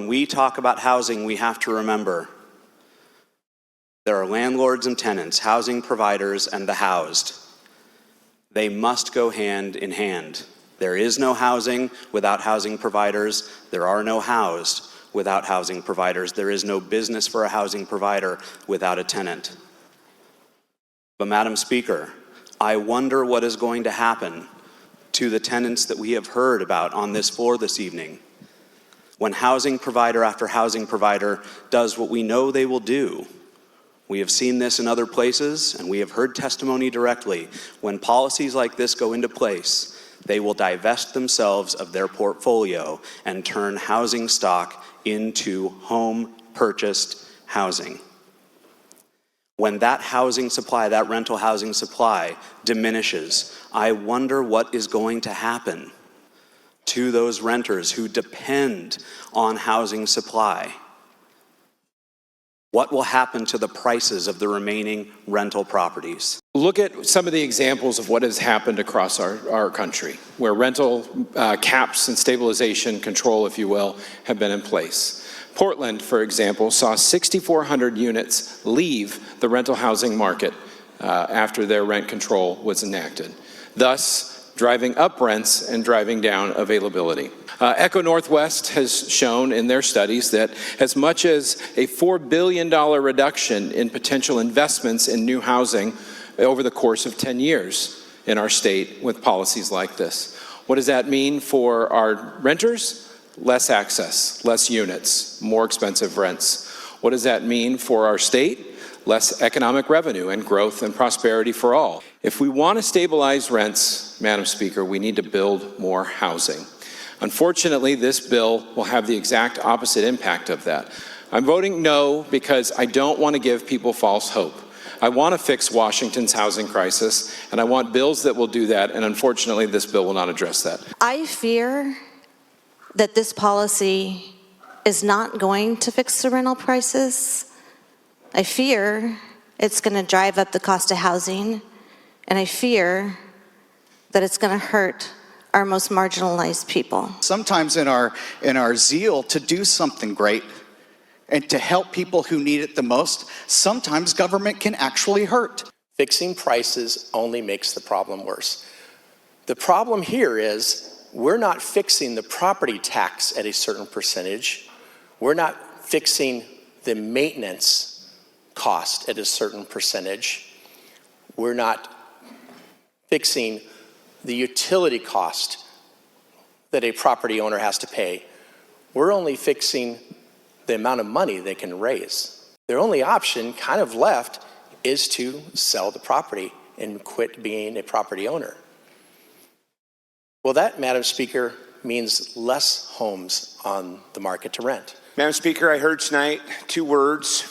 we talk about housing, we have to remember there are landlords and tenants, housing providers and the housed. They must go hand in hand. There is no housing without housing providers. There are no housed without housing providers. There is no business for a housing provider without a tenant. But Madam Speaker, I wonder what is going to happen to the tenants that we have heard about on this floor this evening when housing provider after housing provider does what we know they will do. We have seen this in other places, and we have heard testimony directly. When policies like this go into place, they will divest themselves of their portfolio and turn housing stock into home-purchased housing. When that housing supply, that rental housing supply diminishes, I wonder what is going to happen to those renters who depend on housing supply. What will happen to the prices of the remaining rental properties? Look at some of the examples of what has happened across our country, where rental caps and stabilization control, if you will, have been in place. Portland, for example, saw 6,400 units leave the rental housing market after their rent control was enacted, thus driving up rents and driving down availability. Echo Northwest has shown in their studies that as much as a $4 billion reduction in potential investments in new housing over the course of 10 years in our state with policies like this. What does that mean for our renters? Less access, less units, more expensive rents. What does that mean for our state? Less economic revenue and growth and prosperity for all. If we want to stabilize rents, Madam Speaker, we need to build more housing. Unfortunately, this bill will have the exact opposite impact of that. I'm voting no because I don't want to give people false hope. I want to fix Washington's housing crisis, and I want bills that will do that, and unfortunately, this bill will not address that. I fear that this policy is not going to fix the rental prices. I fear it's going to drive up the cost of housing, and I fear that it's going to hurt our most marginalized people. Sometimes in our zeal to do something great and to help people who need it the most, sometimes government can actually hurt. Fixing prices only makes the problem worse. The problem here is we're not fixing the property tax at a certain percentage. We're not fixing the maintenance cost at a certain percentage. We're not fixing the utility cost that a property owner has to pay. We're only fixing the amount of money they can raise. Their only option kind of left is to sell the property and quit being a property owner. Well, that, Madam Speaker, means less homes on the market to rent. Madam Speaker, I heard tonight two words: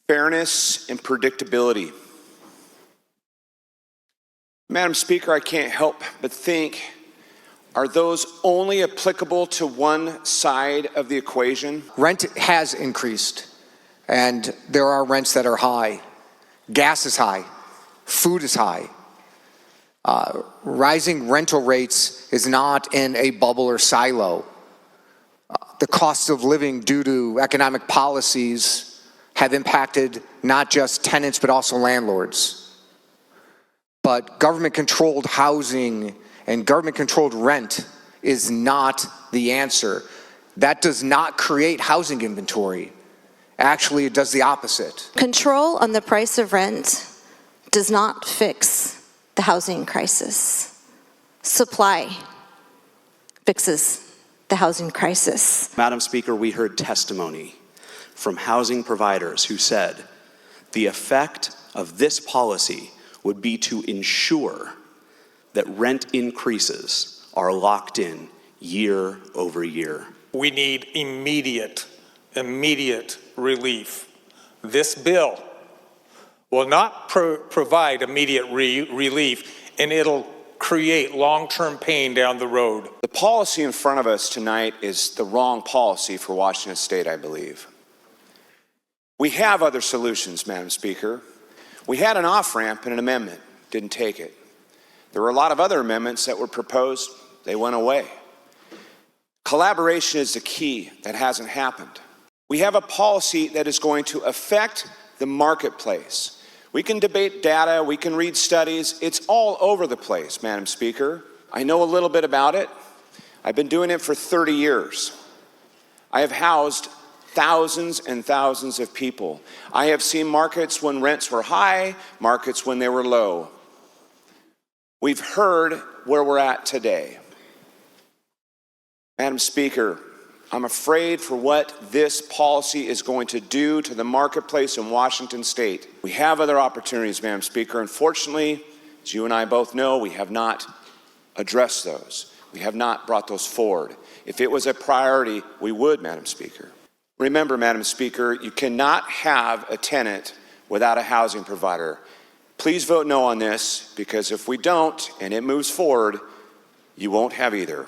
fairness and predictability. Madam Speaker, I can't help but think, are those only applicable to one side of the equation? Rent has increased, and there are rents that are high. Gas is high. Food is high. Rising rental rates is not in a bubble or silo. The cost of living due to economic policies have impacted not just tenants but also landlords. But government-controlled housing and government-controlled rent is not the answer. That does not create housing inventory. Actually, it does the opposite. Control on the price of rent does not fix the housing crisis. Supply fixes the housing crisis. Madam Speaker, we heard testimony from housing providers who said the effect of this policy would be to ensure that rent increases are locked in year over year. We need immediate relief. This bill will not provide immediate relief, and it'll create long-term pain down the road. The policy in front of us tonight is the wrong policy for Washington State, I believe. We have other solutions, Madam Speaker. We had an off-ramp and an amendment, didn't take it. There were a lot of other amendments that were proposed, they went away. Collaboration is the key. That hasn't happened. We have a policy that is going to affect the marketplace. We can debate data, we can read studies. It's all over the place, Madam Speaker. I know a little bit about it. I've been doing it for 30 years. I have housed thousands and thousands of people. I have seen markets when rents were high, markets when they were low. We've heard where we're at today. Madam Speaker, I'm afraid for what this policy is going to do to the marketplace in Washington State. We have other opportunities, Madam Speaker. Unfortunately, as you and I both know, we have not addressed those. We have not brought those forward. If it was a priority, we would, Madam Speaker. Remember, Madam Speaker, you cannot have a tenant without a housing provider. Please vote no on this, because if we don't and it moves forward, you won't have either.